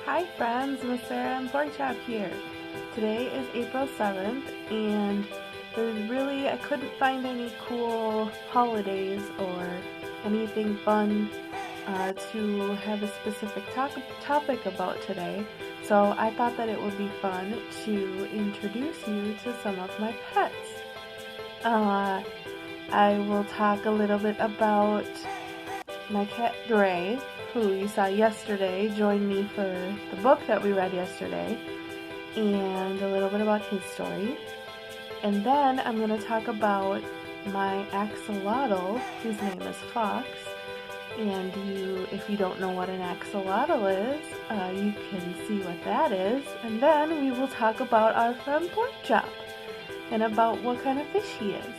Hi friends, Miss Sarah and Porkchop here. Today is April 7th and I couldn't find any cool holidays or anything fun to have a specific topic about today. So I thought that it would be fun to introduce you to some of my pets. I will talk a little bit about my cat Gray, who you saw yesterday, joined me for the book that we read yesterday, and a little bit about his story. And then I'm going to talk about my axolotl, whose name is Fawkes. And if you don't know what an axolotl is, you can see what that is. And then we will talk about our friend Porkchop and about what kind of fish he is.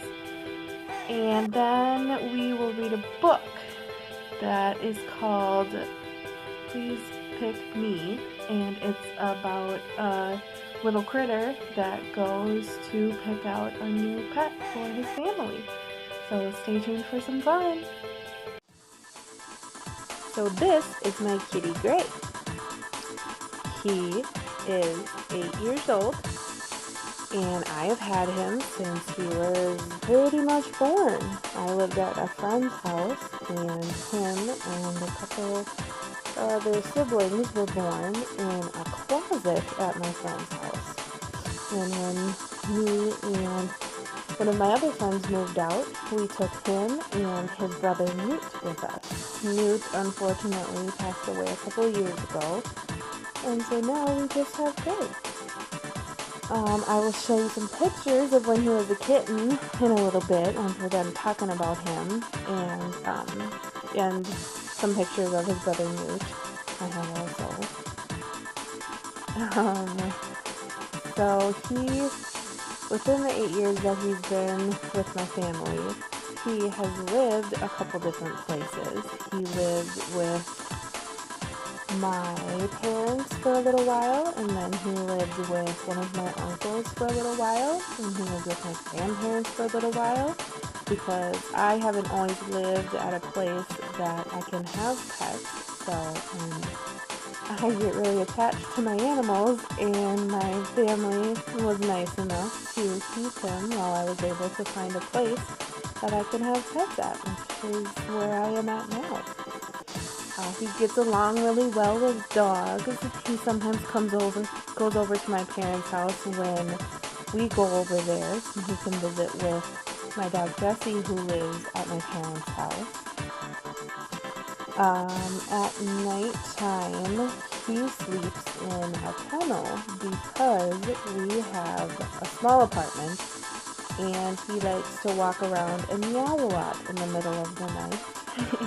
And then we will read a book that is called Please Pick Me, and it's about a little critter that goes to pick out a new pet for his family. So stay tuned for some fun. So this is my kitty Gray. He is 8 years old, and I have had him since he was pretty much born. I lived at a friend's house, and him and a couple of their siblings were born in a closet at my friend's house. And when me and one of my other friends moved out, we took him and his brother Newt with us. Newt unfortunately passed away a couple of years ago, and so now we just have Gray. I will show you some pictures of when he was a kitten in a little bit once we're done talking about him, and some pictures of his brother Newt I have also. So within the 8 years that he's been with my family, he has lived a couple different places. He lived with my parents for a little while, and then he lived with one of my uncles for a little while, and he lived with my grandparents for a little while, because I haven't always lived at a place that I can have pets, so I get really attached to my animals, and my family was nice enough to keep him while I was able to find a place that I can have pets at, which is where I am at now. He gets along really well with dogs. He sometimes goes over to my parents' house when we go over there, so he can visit with my dog Jessie, who lives at my parents' house. At night time, he sleeps in a kennel because we have a small apartment, and he likes to walk around and meow a lot in the middle of the night.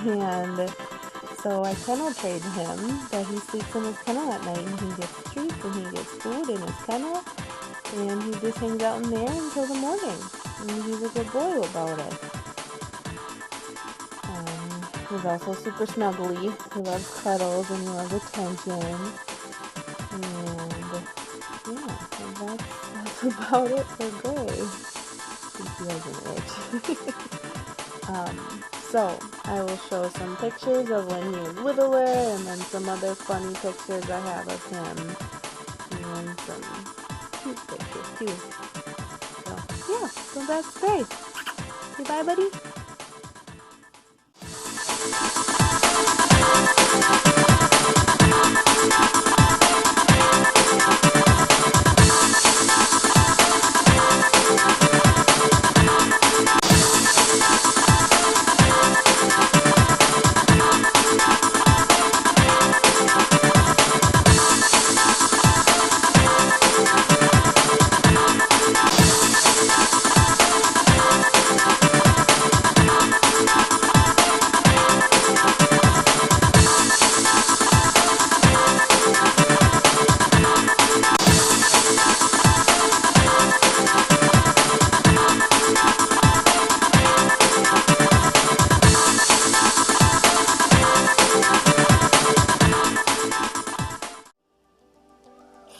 And so I kennel trained him that he sleeps in his kennel at night, and he gets treats and he gets food in his kennel, and he just hangs out in there until the morning, and he's a good boy about it. He's also super snuggly. He loves cuddles and he loves attention, and yeah, that's about it for Gray. I think he has an itch. So, I will show some pictures of when he was littler, and then some other funny pictures I have of him, and some cute pictures too. So, yeah, so that's great. Say bye, buddy.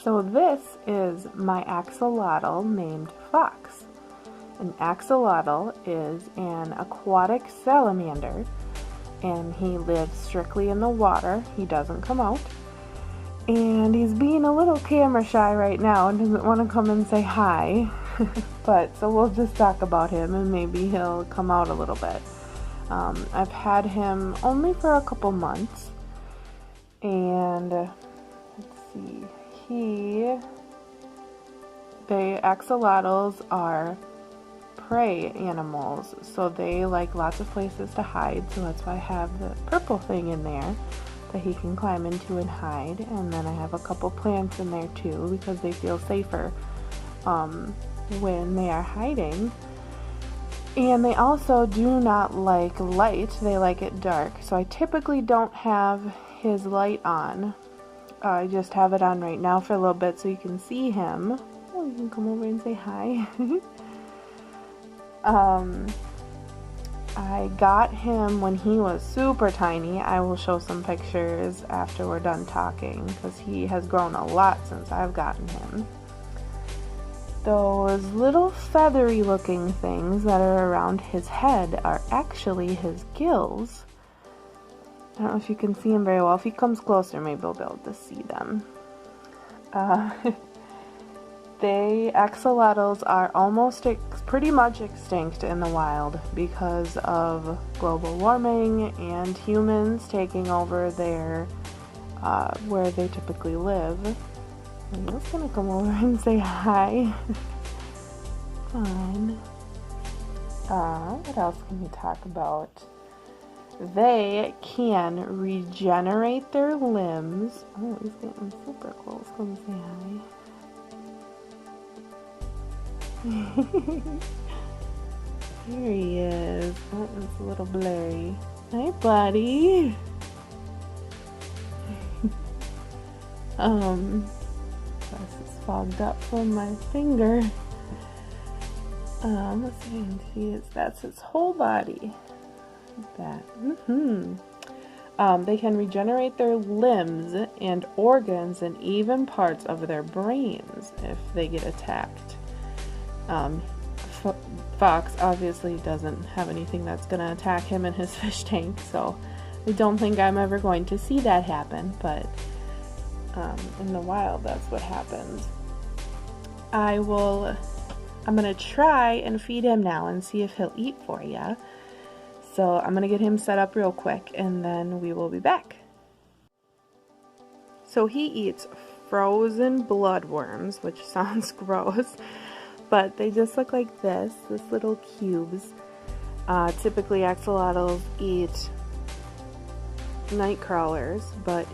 So this is my axolotl named Fawkes. An axolotl is an aquatic salamander, and he lives strictly in the water. He doesn't come out. And he's being a little camera shy right now and doesn't want to come and say hi. But so we'll just talk about him and maybe he'll come out a little bit. I've had him only for a couple months, and let's see, the axolotls are prey animals, so they like lots of places to hide, so that's why I have the purple thing in there that he can climb into and hide. And then I have a couple plants in there too because they feel safer when they are hiding. And they also do not like light, they like it dark. So I typically don't have his light on. I just have it on right now for a little bit so you can see him. Oh, you can come over and say hi. I got him when he was super tiny. I will show some pictures after we're done talking because he has grown a lot since I've gotten him. Those little feathery looking things that are around his head are actually his gills. I don't know if you can see him very well. If he comes closer, maybe we'll be able to see them. Axolotls are almost pretty much extinct in the wild because of global warming and humans taking over their where they typically live. I'm just gonna come over and say hi. Fine. What else can we talk about? They can regenerate their limbs. Oh, he's getting super close. Come say hi. Here he is. Oh, it's a little blurry. Hi, buddy. This is fogged up from my finger. Let's see, that's his whole body. Like that. They can regenerate their limbs and organs and even parts of their brains if they get attacked. Fawkes obviously doesn't have anything that's going to attack him in his fish tank, so I don't think I'm ever going to see that happen, but in the wild that's what happens. I'm going to try and feed him now and see if he'll eat for you. So I'm going to get him set up real quick and then we will be back. So he eats frozen bloodworms, which sounds gross, but they just look like this little cubes. Typically axolotls eat night crawlers, but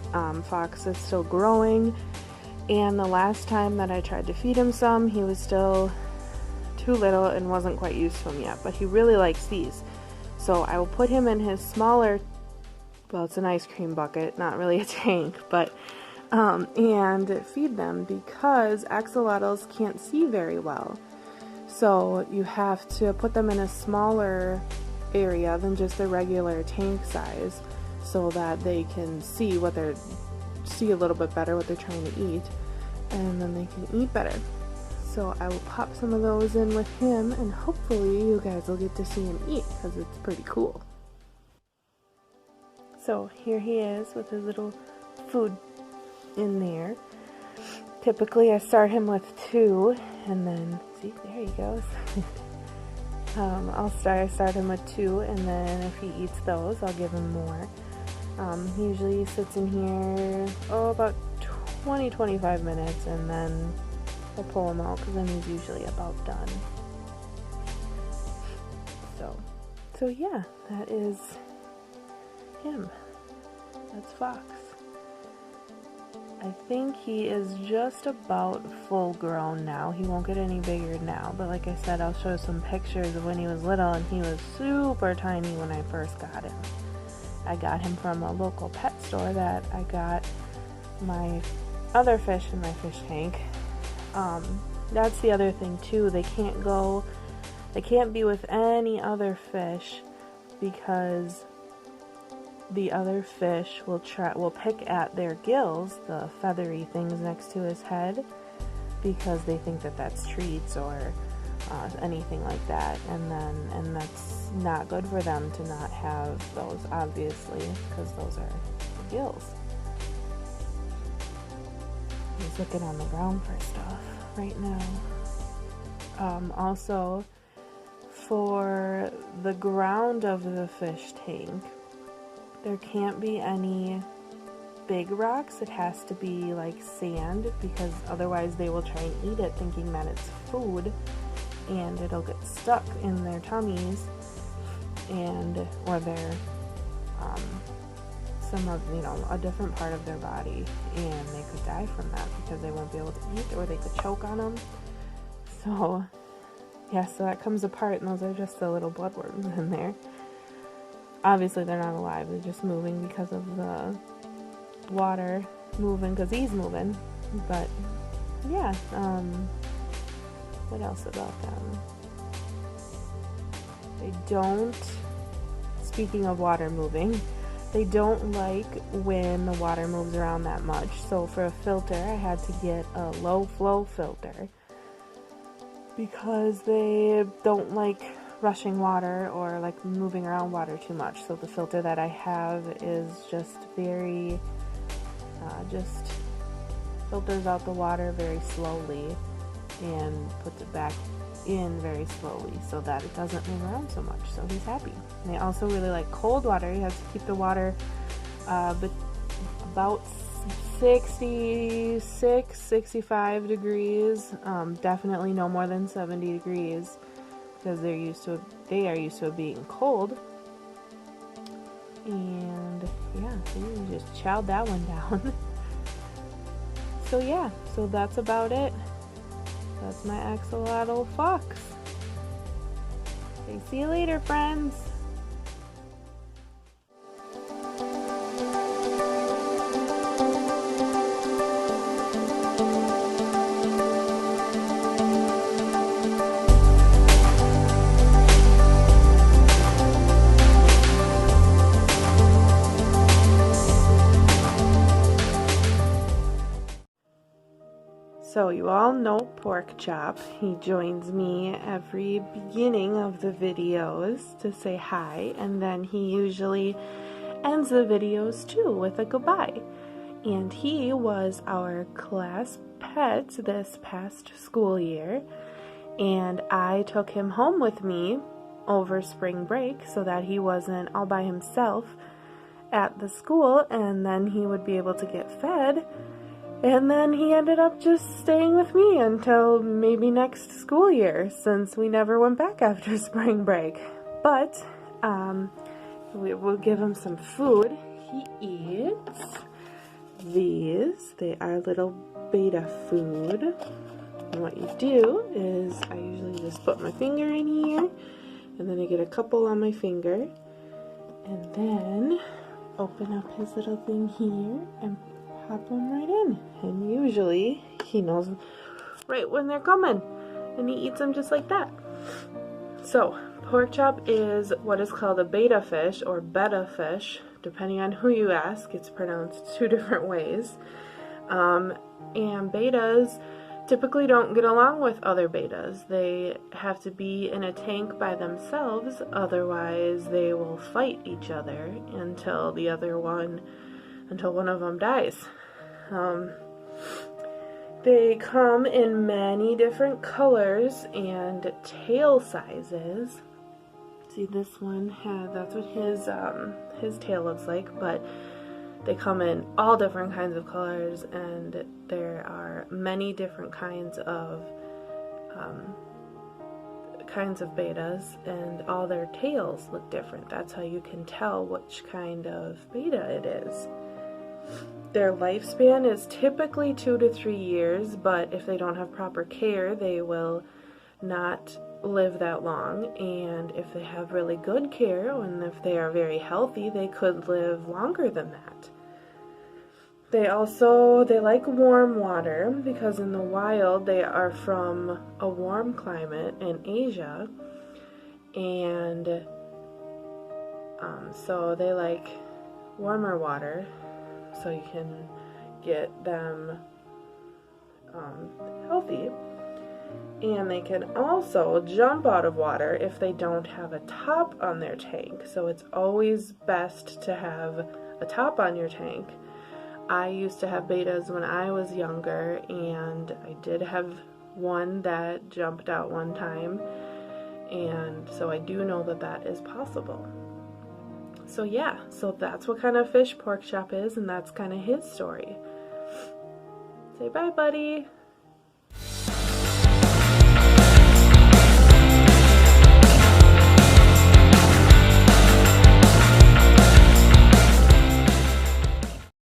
Fawkes is still growing, and the last time that I tried to feed him some, he was still too little and wasn't quite used to them yet, but he really likes these. So I will put him in his smaller, well, it's an ice cream bucket, not really a tank, but and feed them because axolotls can't see very well. So you have to put them in a smaller area than just the regular tank size so that they can see a little bit better what they're trying to eat, and then they can eat better. So I will pop some of those in with him, and hopefully you guys will get to see him eat because it's pretty cool. So here he is with his little food in there. Typically I start him with 2, and then, see, there he goes. I start him with 2, and then if he eats those, I'll give him more. He usually sits in here, about 20-25 minutes, and then I'll pull him out because then he's usually about done. So yeah, that is him. That's Fawkes. I think he is just about full grown now. He won't get any bigger now, but like I said, I'll show some pictures of when he was little, and he was super tiny when I first got him. I got him from a local pet store that I got my other fish in my fish tank. That's the other thing too. They can't be with any other fish because the other fish will pick at their gills, the feathery things next to his head, because they think that that's treats or anything like that, and that's not good for them to not have those, obviously, because those are the gills. looking on the ground for stuff right now. Also, for the ground of the fish tank, there can't be any big rocks. It has to be like sand, because otherwise they will try and eat it thinking that it's food, and it'll get stuck in their tummies or their a different part of their body, and they could die from that because they won't be able to eat, or they could choke on them. So yeah, so that comes apart, and those are just the little bloodworms in there. Obviously they're not alive, they're just moving because of the water moving, because he's moving. But yeah, what else about them? They don't, speaking of water moving, they don't like when the water moves around that much. So for a filter, I had to get a low flow filter, because they don't like rushing water or like moving around water too much. So the filter that I have is just very, just filters out the water very slowly and puts it back in very slowly so that it doesn't move around so much. So he's happy. And they also really like cold water. You have to keep the water about 66, 65 degrees, definitely no more than 70 degrees, because they are used to it being cold. And yeah, we just chowed that one down. So yeah, so that's about it. That's my axolotl Fawkes. Okay, see you later, friends. So you all know Porkchop. He joins me every beginning of the videos to say hi, and then he usually ends the videos too with a goodbye. And he was our class pet this past school year, and I took him home with me over spring break so that he wasn't all by himself at the school, and then he would be able to get fed. And then he ended up just staying with me until maybe next school year, since we never went back after spring break. But we will give him some food. He eats these. They are little Betta food. And what you do is I usually just put my finger in here, and then I get a couple on my finger, and then open up his little thing here and pop them right in. And usually he knows right when they're coming, and he eats them just like that. So Porkchop is what is called a betta fish or Betta fish, depending on who you ask. It's pronounced two different ways. And bettas typically don't get along with other bettas. They have to be in a tank by themselves, otherwise they will fight each other until one of them dies. They come in many different colors and tail sizes. See, this one that's what his tail looks like, but they come in all different kinds of colors, and there are many different kinds of bettas, and all their tails look different. That's how you can tell which kind of betta it is. Their lifespan is typically 2 to 3 years, but if they don't have proper care, they will not live that long. And if they have really good care, and if they are very healthy, they could live longer than that. They like warm water, because in the wild they are from a warm climate in Asia, and so they like warmer water, so you can get them healthy. And they can also jump out of water if they don't have a top on their tank. So it's always best to have a top on your tank. I used to have bettas when I was younger, and I did have one that jumped out one time, and so I do know that that is possible. So yeah, so that's what kind of fish Porkchop is, and that's kind of his story. Say bye, buddy.